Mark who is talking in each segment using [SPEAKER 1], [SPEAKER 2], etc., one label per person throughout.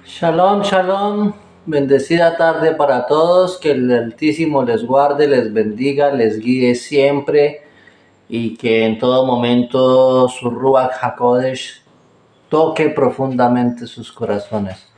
[SPEAKER 1] Shalom, shalom, bendecida tarde para todos, que el Altísimo les guarde, les bendiga, les guíe siempre y que en todo momento su Ruach HaKodesh toque profundamente sus corazones.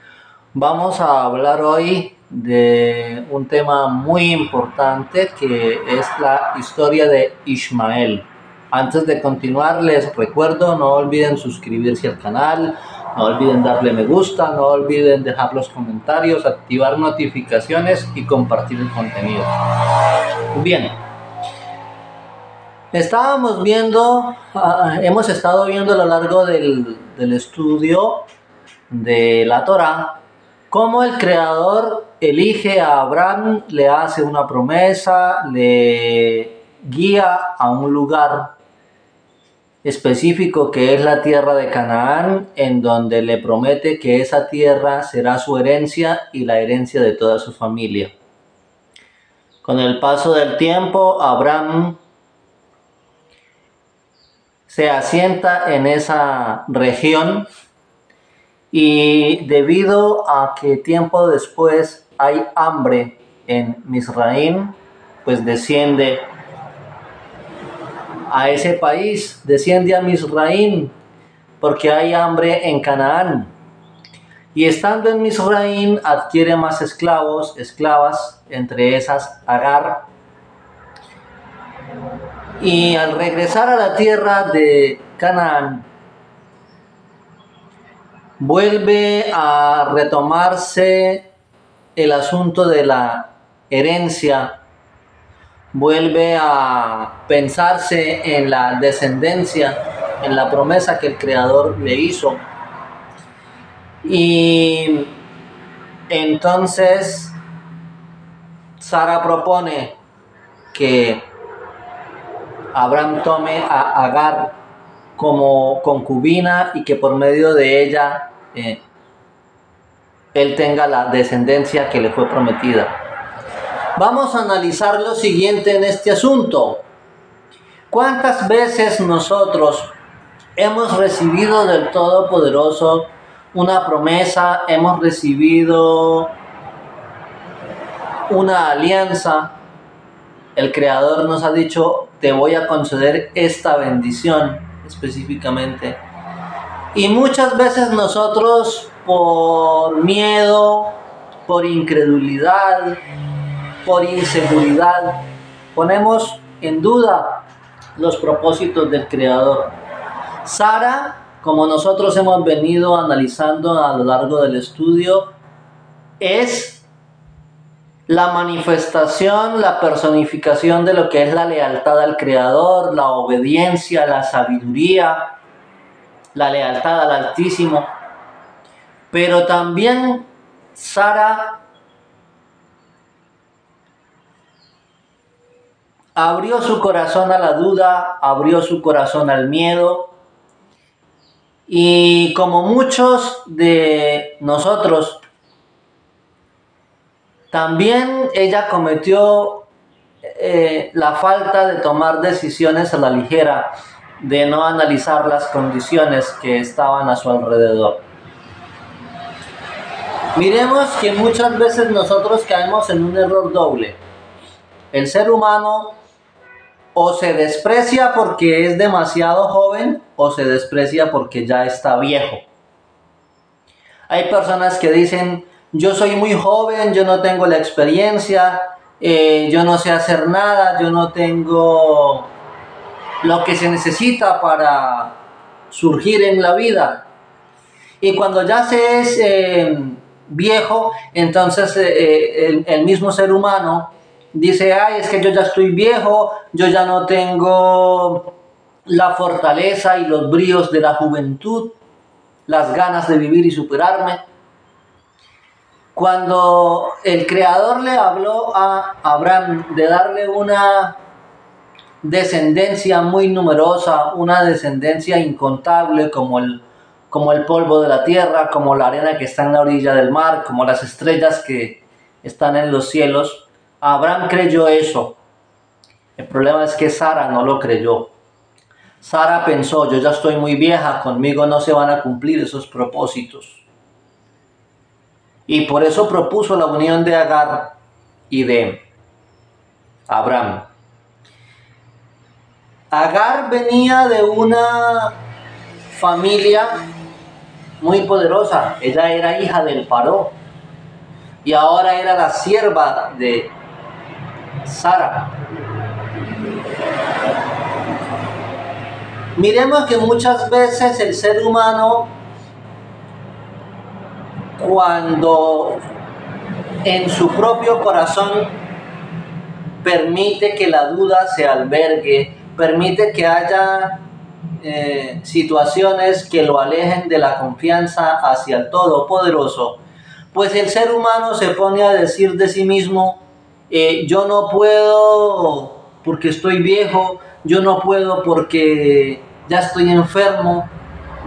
[SPEAKER 1] Vamos a hablar hoy de un tema muy importante que es la historia de Ismael. Antes de continuar, les recuerdo, no olviden suscribirse al canal, no olviden darle me gusta, no olviden dejar los comentarios, activar notificaciones y compartir el contenido. Bien, hemos estado viendo a lo largo del estudio de la Torá cómo el Creador elige a Abraham, le hace una promesa, le guía a un lugar específico que es la tierra de Canaán, en donde le promete que esa tierra será su herencia y la herencia de toda su familia. Con el paso del tiempo, Abraham se asienta en esa región y debido a que tiempo después hay hambre en Misraim, pues desciende a ese país, desciende a Misraim, porque hay hambre en Canaán. Y estando en Misraim adquiere más esclavos, esclavas, entre esas Agar. Y al regresar a la tierra de Canaán, vuelve a retomarse el asunto de la herencia, vuelve a pensarse en la descendencia, en la promesa que el Creador le hizo. Y entonces Sara propone que Abraham tome a Agar como concubina y que por medio de ella él tenga la descendencia que le fue prometida. Vamos a analizar lo siguiente en este asunto. ¿Cuántas veces nosotros hemos recibido del Todopoderoso una promesa, hemos recibido una alianza? El Creador nos ha dicho, te voy a conceder esta bendición específicamente. Y muchas veces nosotros, por miedo, por incredulidad, por inseguridad, ponemos en duda los propósitos del Creador. Sara, como nosotros hemos venido analizando a lo largo del estudio, es la manifestación, la personificación de lo que es la lealtad al Creador, la obediencia, la sabiduría, la lealtad al Altísimo. Pero también Sara abrió su corazón a la duda, abrió su corazón al miedo. Y como muchos de nosotros, también ella cometió la falta de tomar decisiones a la ligera, de no analizar las condiciones que estaban a su alrededor. Miremos que muchas veces nosotros caemos en un error doble. El ser humano o se desprecia porque es demasiado joven o se desprecia porque ya está viejo. Hay personas que dicen, yo soy muy joven, yo no tengo la experiencia, yo no sé hacer nada, yo no tengo lo que se necesita para surgir en la vida. Y cuando ya se es viejo, entonces el mismo ser humano dice, ay, es que yo ya estoy viejo, yo ya no tengo la fortaleza y los bríos de la juventud, las ganas de vivir y superarme. Cuando el Creador le habló a Abraham de darle una descendencia muy numerosa, una descendencia incontable como el polvo de la tierra, como la arena que está en la orilla del mar, como las estrellas que están en los cielos, Abraham creyó eso. El problema es que Sara no lo creyó. Sara pensó, yo ya estoy muy vieja, conmigo no se van a cumplir esos propósitos. Y por eso propuso la unión de Agar y de Abraham. Agar venía de una familia muy poderosa. Ella era hija del Paró y ahora era la sierva de Sara. Miremos que muchas veces el ser humano, cuando en su propio corazón permite que la duda se albergue, permite que haya situaciones que lo alejen de la confianza hacia el Todopoderoso, pues el ser humano se pone a decir de sí mismo, yo no puedo porque estoy viejo, yo no puedo porque ya estoy enfermo,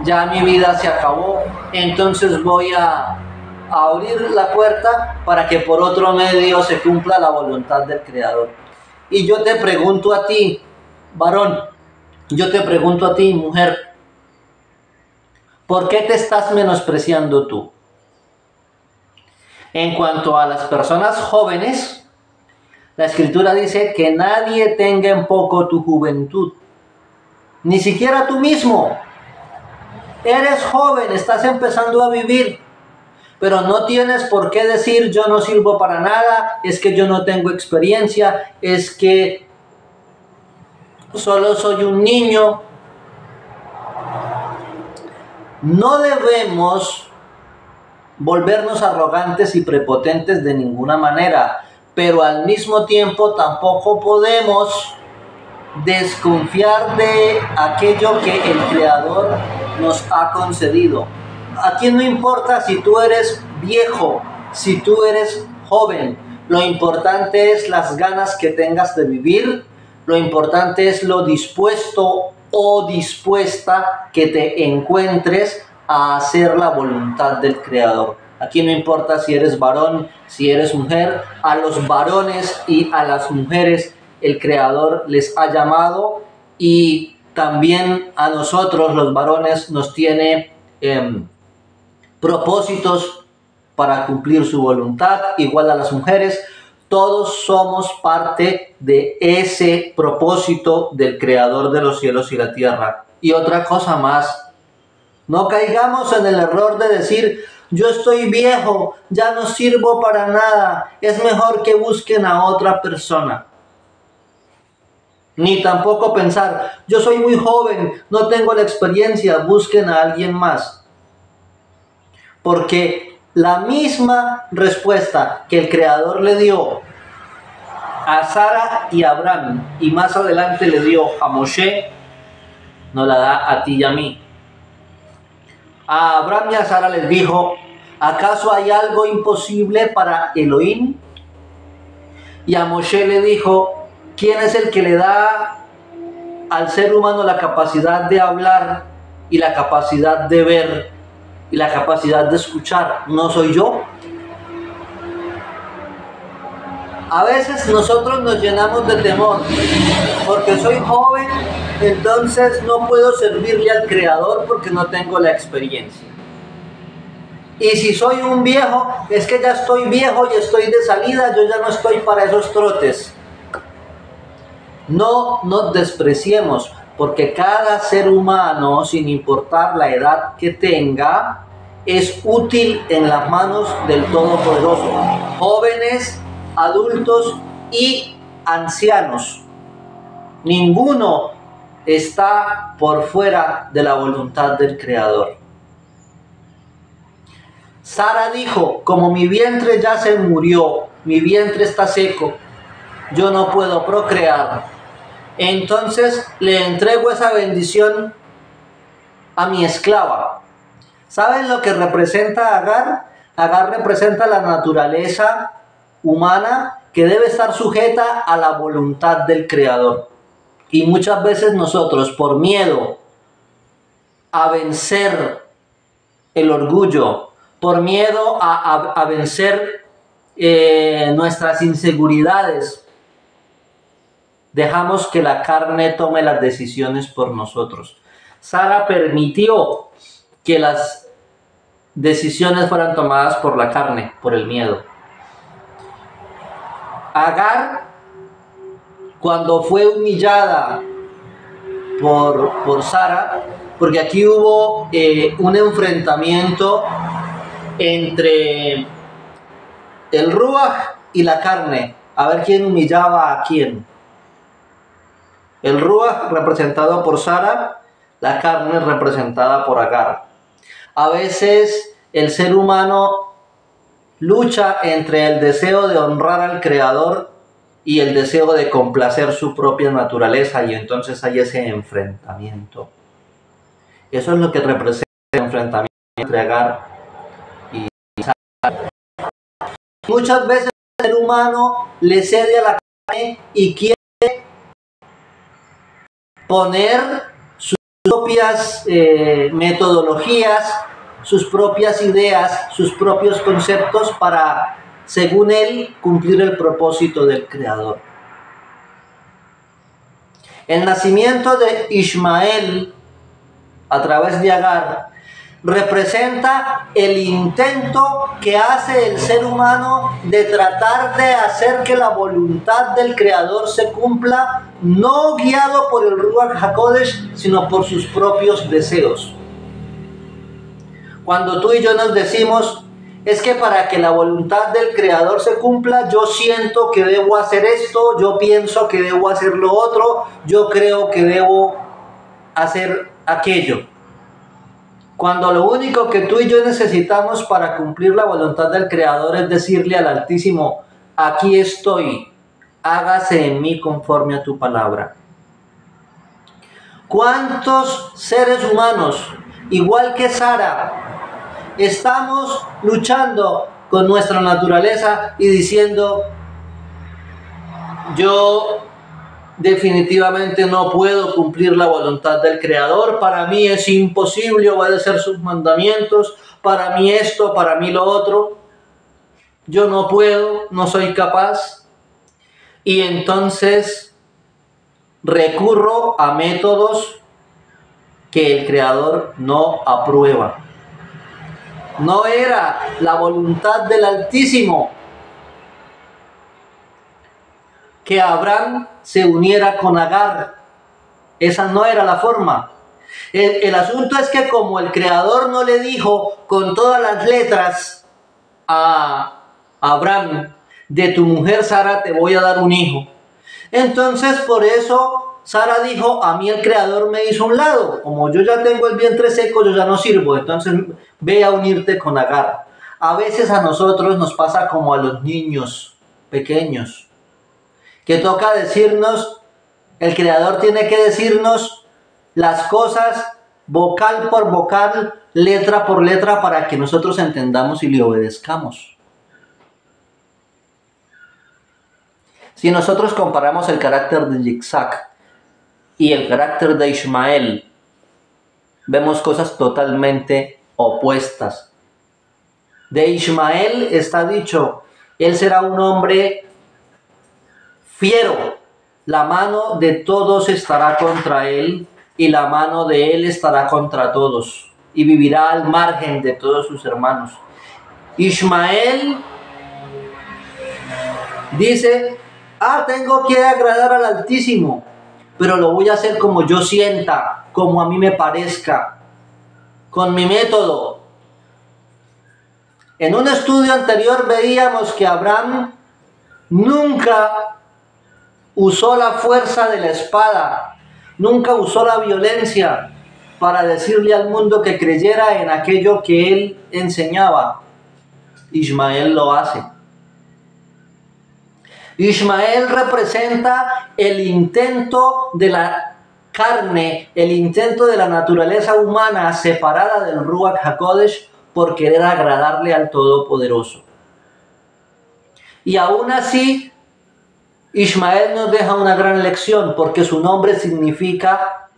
[SPEAKER 1] ya mi vida se acabó, entonces voy a abrir la puerta para que por otro medio se cumpla la voluntad del Creador. Y yo te pregunto a ti, varón, yo te pregunto a ti, mujer, ¿por qué te estás menospreciando tú? En cuanto a las personas jóvenes, la Escritura dice que nadie tenga en poco tu juventud, ni siquiera tú mismo. Eres joven, estás empezando a vivir, pero no tienes por qué decir yo no sirvo para nada, es que yo no tengo experiencia, es que solo soy un niño. No debemos volvernos arrogantes y prepotentes de ninguna manera, pero al mismo tiempo tampoco podemos desconfiar de aquello que el Creador nos ha concedido. Aquí no importa si tú eres viejo, si tú eres joven, lo importante es las ganas que tengas de vivir, lo importante es lo dispuesto o dispuesta que te encuentres a hacer la voluntad del Creador. Aquí no importa si eres varón, si eres mujer, a los varones y a las mujeres el Creador les ha llamado y también a nosotros los varones nos tiene propósitos para cumplir su voluntad, igual a las mujeres. Todos somos parte de ese propósito del Creador de los cielos y la tierra. Y otra cosa más, no caigamos en el error de decir, yo estoy viejo, ya no sirvo para nada, es mejor que busquen a otra persona. Ni tampoco pensar, yo soy muy joven, no tengo la experiencia, busquen a alguien más. Porque la misma respuesta que el Creador le dio a Sara y a Abraham, y más adelante le dio a Moshe, nos la da a ti y a mí. A Abraham y a Sara les dijo, ¿acaso hay algo imposible para Elohim? Y a Moshe le dijo, ¿quién es el que le da al ser humano la capacidad de hablar y la capacidad de ver y la capacidad de escuchar? ¿No soy yo? A veces nosotros nos llenamos de temor, porque soy joven, entonces no puedo servirle al Creador porque no tengo la experiencia. Y si soy un viejo, es que ya estoy viejo y estoy de salida, yo ya no estoy para esos trotes. No nos despreciemos, porque cada ser humano, sin importar la edad que tenga, es útil en las manos del Todopoderoso. Jóvenes, adultos y ancianos. Ninguno está por fuera de la voluntad del Creador. Sara dijo, como mi vientre ya se murió, mi vientre está seco, yo no puedo procrear. Entonces le entrego esa bendición a mi esclava. ¿Saben lo que representa Agar? Agar representa la naturaleza humana que debe estar sujeta a la voluntad del Creador. Y muchas veces nosotros, por miedo a vencer el orgullo, por miedo a vencer nuestras inseguridades, dejamos que la carne tome las decisiones por nosotros. Sara permitió que las decisiones fueran tomadas por la carne, por el miedo. Agar, cuando fue humillada por Sara, porque aquí hubo un enfrentamiento entre el Ruach y la carne, a ver quién humillaba a quién. El Ruach representado por Sara, la carne representada por Agar. A veces el ser humano lucha entre el deseo de honrar al Creador y el deseo de complacer su propia naturaleza, y entonces hay ese enfrentamiento. Eso es lo que representa el enfrentamiento entre Agar y Sara. Muchas veces el ser humano le cede a la carne y quiere poner sus propias metodologías, sus propias ideas, sus propios conceptos para, según él, cumplir el propósito del Creador. El nacimiento de Ismael a través de Agar representa el intento que hace el ser humano de tratar de hacer que la voluntad del Creador se cumpla, no guiado por el Ruach HaKodesh, sino por sus propios deseos. Cuando tú y yo nos decimos, es que para que la voluntad del Creador se cumpla, yo siento que debo hacer esto, yo pienso que debo hacer lo otro, yo creo que debo hacer aquello. Cuando lo único que tú y yo necesitamos para cumplir la voluntad del Creador es decirle al Altísimo, aquí estoy, hágase en mí conforme a tu palabra. ¿Cuántos seres humanos, igual que Sara, estamos luchando con nuestra naturaleza y diciendo, yo definitivamente no puedo cumplir la voluntad del Creador, para mí es imposible obedecer sus mandamientos, para mí esto, para mí lo otro, yo no puedo, no soy capaz? Y entonces recurro a métodos que el Creador no aprueba. No era la voluntad del Altísimo que Abraham se uniera con Agar. Esa no era la forma. El asunto es que como el Creador no le dijo con todas las letras a Abraham, de tu mujer Sara te voy a dar un hijo, entonces por eso Sara dijo, a mí el Creador me hizo un lado, como yo ya tengo el vientre seco, yo ya no sirvo, entonces ve a unirte con Agar. A veces a nosotros nos pasa como a los niños pequeños, que toca decirnos, el Creador tiene que decirnos las cosas vocal por vocal, letra por letra, para que nosotros entendamos y le obedezcamos. Si nosotros comparamos el carácter de Yitzhak y el carácter de Ismael, vemos cosas totalmente opuestas. De Ismael está dicho, él será un hombre fiero, la mano de todos estará contra él y la mano de él estará contra todos y vivirá al margen de todos sus hermanos. Ismael dice, tengo que agradar al Altísimo, pero lo voy a hacer como yo sienta, como a mí me parezca, con mi método. En un estudio anterior veíamos que Abraham nunca usó la fuerza de la espada, nunca usó la violencia para decirle al mundo que creyera en aquello que él enseñaba. Ismael lo hace. Ismael representa el intento de la carne, el intento de la naturaleza humana separada del Ruach HaKodesh por querer agradarle al Todopoderoso. Y aún así, Ismael nos deja una gran lección, porque su nombre significa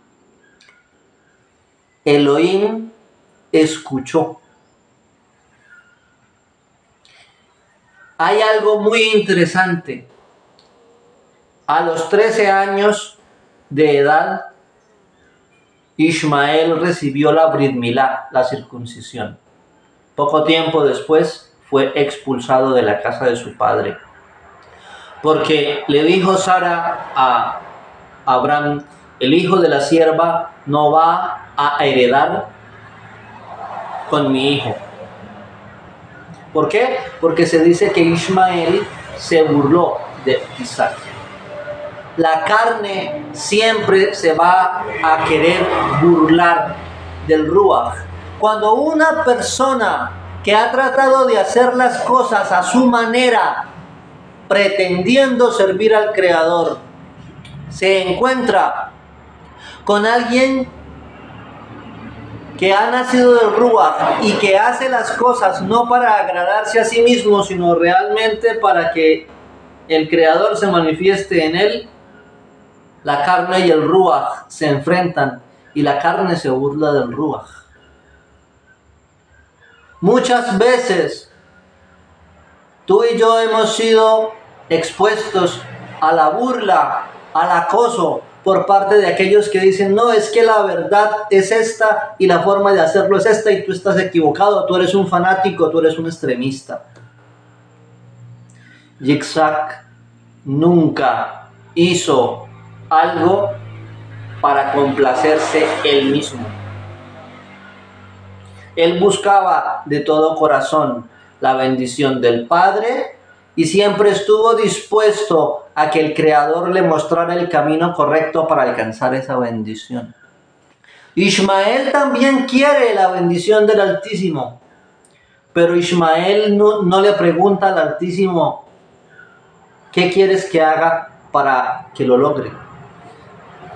[SPEAKER 1] Elohim escuchó. Hay algo muy interesante. A los 13 años de edad, Ismael recibió la Brit Milá, la circuncisión. Poco tiempo después fue expulsado de la casa de su padre, porque le dijo Sara a Abraham: el hijo de la sierva no va a heredar con mi hijo. ¿Por qué? Porque se dice que Ismael se burló de Isaac. La carne siempre se va a querer burlar del Ruach. Cuando una persona que ha tratado de hacer las cosas a su manera, pretendiendo servir al Creador, se encuentra con alguien que ha nacido del Ruach y que hace las cosas no para agradarse a sí mismo, sino realmente para que el Creador se manifieste en él, la carne y el Ruach se enfrentan y la carne se burla del Ruach. Muchas veces tú y yo hemos sido expuestos a la burla, al acoso por parte de aquellos que dicen: no, es que la verdad es esta y la forma de hacerlo es esta y tú estás equivocado, tú eres un fanático, tú eres un extremista. Yitzhak nunca hizo algo para complacerse él mismo. Él buscaba de todo corazón la bendición del Padre y siempre estuvo dispuesto a que el Creador le mostrara el camino correcto para alcanzar esa bendición. Ismael también quiere la bendición del Altísimo, pero Ismael no le pregunta al Altísimo: ¿qué quieres que haga para que lo logre?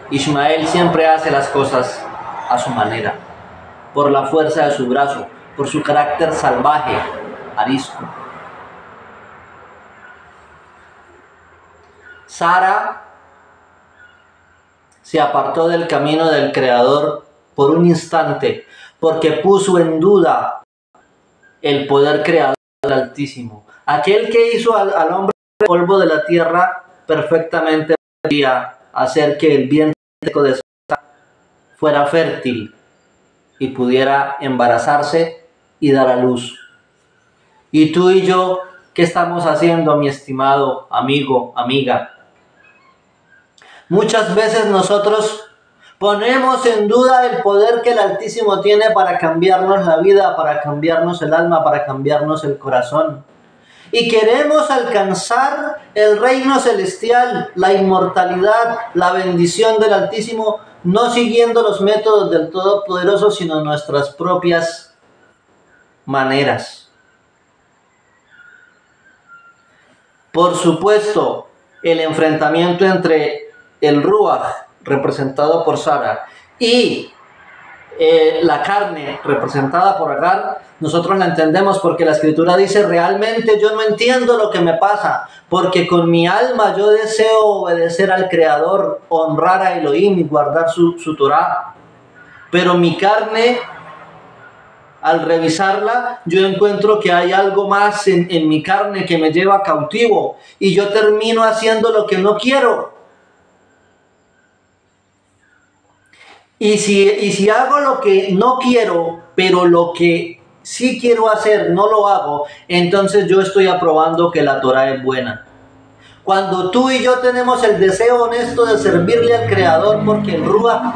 [SPEAKER 1] Ismael siempre hace las cosas a su manera, por la fuerza de su brazo, por su carácter salvaje, arisco. Sara se apartó del camino del Creador por un instante, porque puso en duda el poder creador del Altísimo. Aquel que hizo al hombre polvo de la tierra perfectamente podía hacer que el vientre de Sara fuera fértil y pudiera embarazarse y dar a luz. Y tú y yo, ¿qué estamos haciendo, mi estimado amigo, amiga? Muchas veces nosotros ponemos en duda el poder que el Altísimo tiene para cambiarnos la vida, para cambiarnos el alma, para cambiarnos el corazón. Y queremos alcanzar el reino celestial, la inmortalidad, la bendición del Altísimo, no siguiendo los métodos del Todopoderoso, sino nuestras propias maneras. Por supuesto, el enfrentamiento entre el Ruach, representado por Sara, y la carne, representada por Agar, nosotros la entendemos porque la Escritura dice: realmente yo no entiendo lo que me pasa, porque con mi alma yo deseo obedecer al Creador, honrar a Elohim y guardar su Torah. Pero mi carne, al revisarla, yo encuentro que hay algo más en mi carne que me lleva cautivo y yo termino haciendo lo que no quiero. Y si hago lo que no quiero, pero lo que sí quiero hacer no lo hago, entonces yo estoy aprobando que la Torah es buena. Cuando tú y yo tenemos el deseo honesto de servirle al Creador, porque el Ruach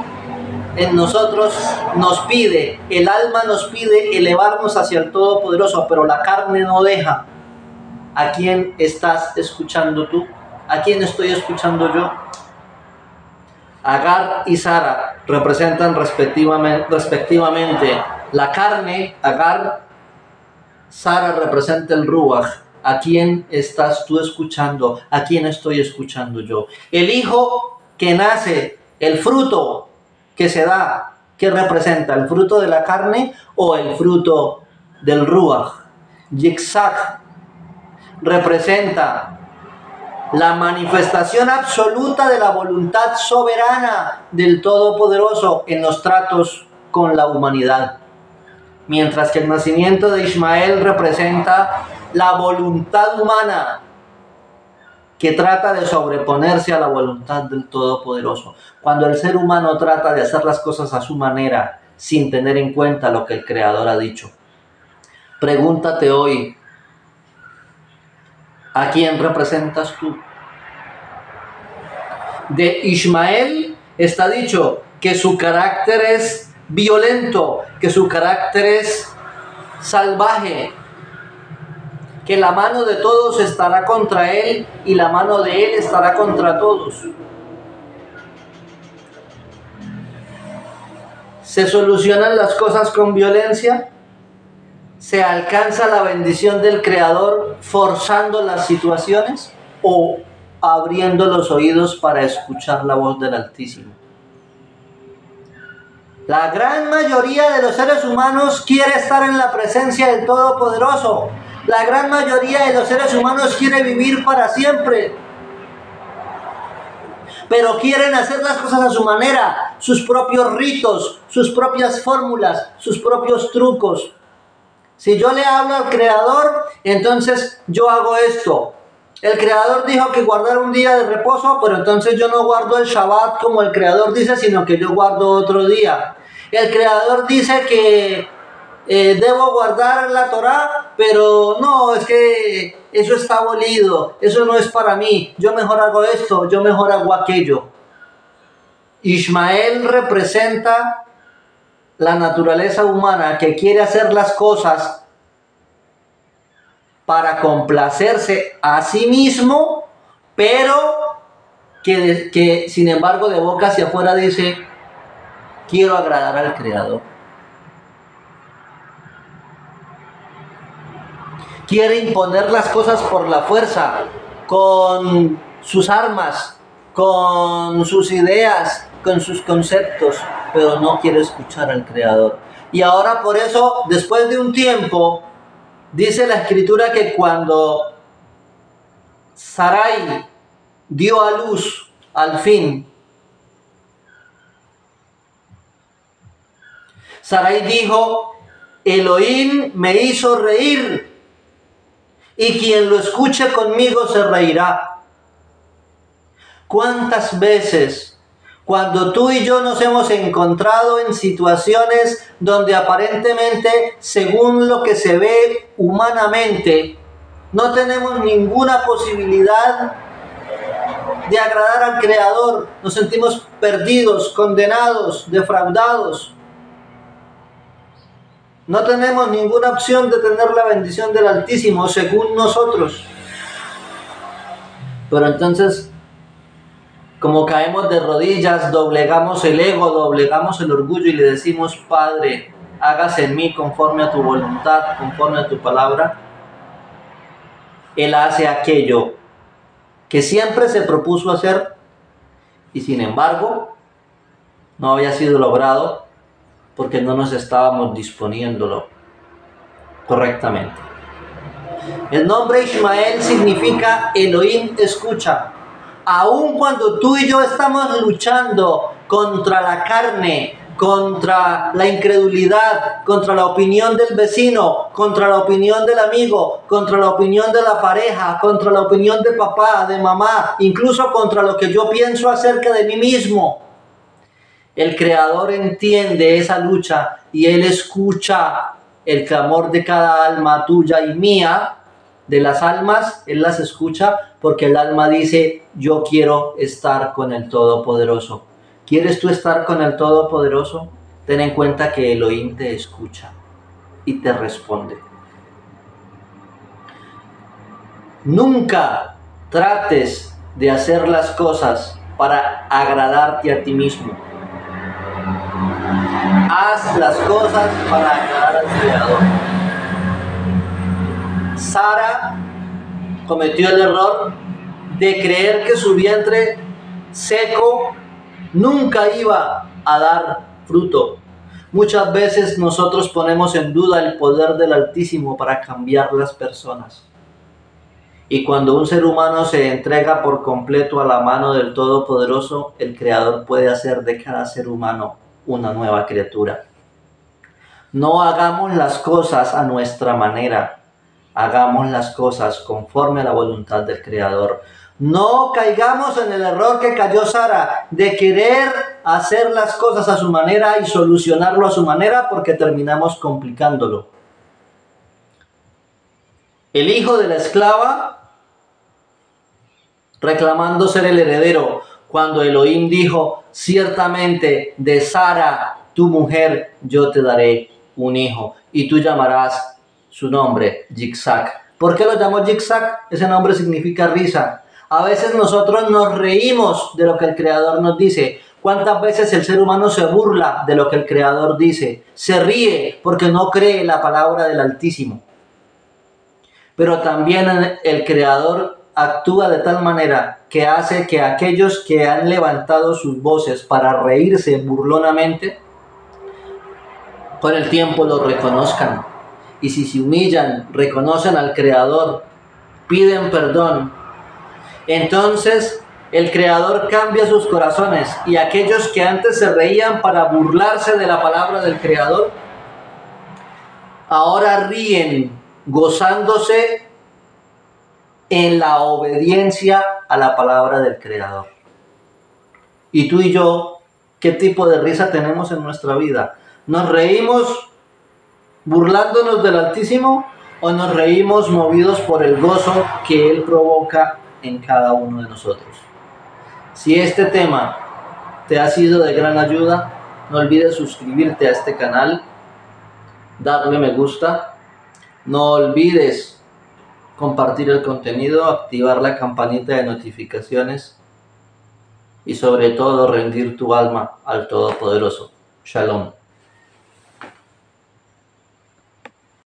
[SPEAKER 1] en nosotros nos pide, el alma nos pide elevarnos hacia el Todopoderoso, pero la carne no deja. ¿A quién estás escuchando tú? ¿A quién estoy escuchando yo? Agar y Sara representan respectivamente la carne. Agar, Sara representa el Ruach. ¿A quién estás tú escuchando? ¿A quién estoy escuchando yo? El hijo que nace, el fruto que se da, ¿qué representa? ¿El fruto de la carne o el fruto del Ruach? Yitzhak representa la manifestación absoluta de la voluntad soberana del Todopoderoso en los tratos con la humanidad. Mientras que el nacimiento de Ismael representa la voluntad humana que trata de sobreponerse a la voluntad del Todopoderoso. Cuando el ser humano trata de hacer las cosas a su manera, sin tener en cuenta lo que el Creador ha dicho. Pregúntate hoy, ¿a quién representas tú? De Ismael está dicho que su carácter es violento, que su carácter es salvaje, que la mano de todos estará contra él y la mano de él estará contra todos. ¿Se solucionan las cosas con violencia? ¿Se alcanza la bendición del Creador forzando las situaciones o abriendo los oídos para escuchar la voz del Altísimo? La gran mayoría de los seres humanos quiere estar en la presencia del Todopoderoso. La gran mayoría de los seres humanos quiere vivir para siempre. Pero quieren hacer las cosas a su manera, sus propios ritos, sus propias fórmulas, sus propios trucos. Si yo le hablo al Creador, entonces yo hago esto. El Creador dijo que guardara un día de reposo, pero entonces yo no guardo el Shabbat como el Creador dice, sino que yo guardo otro día. El Creador dice que debo guardar la Torá, pero no, es que eso está abolido, eso no es para mí, yo mejor hago esto, yo mejor hago aquello. Ismael representa la naturaleza humana que quiere hacer las cosas para complacerse a sí mismo, pero que sin embargo de boca hacia afuera dice, quiero agradar al Creador. Quiere imponer las cosas por la fuerza, con sus armas, con sus ideas, con sus conceptos, pero no quiere escuchar al Creador. Y ahora por eso, después de un tiempo, dice la Escritura que cuando Sarai dio a luz al fin, Sarai dijo, Elohim me hizo reír, y quien lo escuche conmigo se reirá. ¿Cuántas veces cuando tú y yo nos hemos encontrado en situaciones donde aparentemente, según lo que se ve humanamente, no tenemos ninguna posibilidad de agradar al Creador, nos sentimos perdidos, condenados, defraudados? No tenemos ninguna opción de tener la bendición del Altísimo, según nosotros. Pero entonces, como caemos de rodillas, doblegamos el ego, doblegamos el orgullo y le decimos, Padre, hágase en mí conforme a tu voluntad, conforme a tu palabra. Él hace aquello que siempre se propuso hacer y sin embargo no había sido logrado porque no nos estábamos disponiéndolo correctamente. El nombre Ismael significa Elohim escucha. Aun cuando tú y yo estamos luchando contra la carne, contra la incredulidad, contra la opinión del vecino, contra la opinión del amigo, contra la opinión de la pareja, contra la opinión de papá, de mamá, incluso contra lo que yo pienso acerca de mí mismo, el Creador entiende esa lucha y Él escucha el clamor de cada alma tuya y mía, de las almas, Él las escucha porque el alma dice, yo quiero estar con el Todopoderoso. ¿Quieres tú estar con el Todopoderoso? Ten en cuenta que Elohim te escucha y te responde. Nunca trates de hacer las cosas para agradarte a ti mismo. Haz las cosas para agradar al Creador. Sara cometió el error de creer que su vientre seco nunca iba a dar fruto. Muchas veces nosotros ponemos en duda el poder del Altísimo para cambiar las personas. Y cuando un ser humano se entrega por completo a la mano del Todopoderoso, el Creador puede hacer de cada ser humano una nueva criatura. No hagamos las cosas a nuestra manera, hagamos las cosas conforme a la voluntad del Creador. No caigamos en el error que cayó Sara, de querer hacer las cosas a su manera y solucionarlo a su manera, porque terminamos complicándolo. El hijo de la esclava reclamando ser el heredero, cuando Elohim dijo, ciertamente de Sara, tu mujer, yo te daré un hijo, y tú llamarás su nombre Yitzhak. ¿Por qué lo llamó Yitzhak? Ese nombre significa risa. A veces nosotros nos reímos de lo que el Creador nos dice. ¿Cuántas veces el ser humano se burla de lo que el Creador dice? Se ríe porque no cree la palabra del Altísimo. Pero también el Creador actúa de tal manera que hace que aquellos que han levantado sus voces para reírse burlonamente, con el tiempo lo reconozcan. Y si se humillan, reconocen al Creador, piden perdón, entonces el Creador cambia sus corazones, y aquellos que antes se reían para burlarse de la palabra del Creador, ahora ríen gozándose en la obediencia a la palabra del Creador. Y tú y yo, ¿qué tipo de risa tenemos en nuestra vida? ¿Nos reímos burlándonos del Altísimo o nos reímos movidos por el gozo que Él provoca en cada uno de nosotros? Si este tema te ha sido de gran ayuda, no olvides suscribirte a este canal, darle me gusta, no olvides compartir el contenido, activar la campanita de notificaciones y sobre todo rendir tu alma al Todopoderoso. Shalom.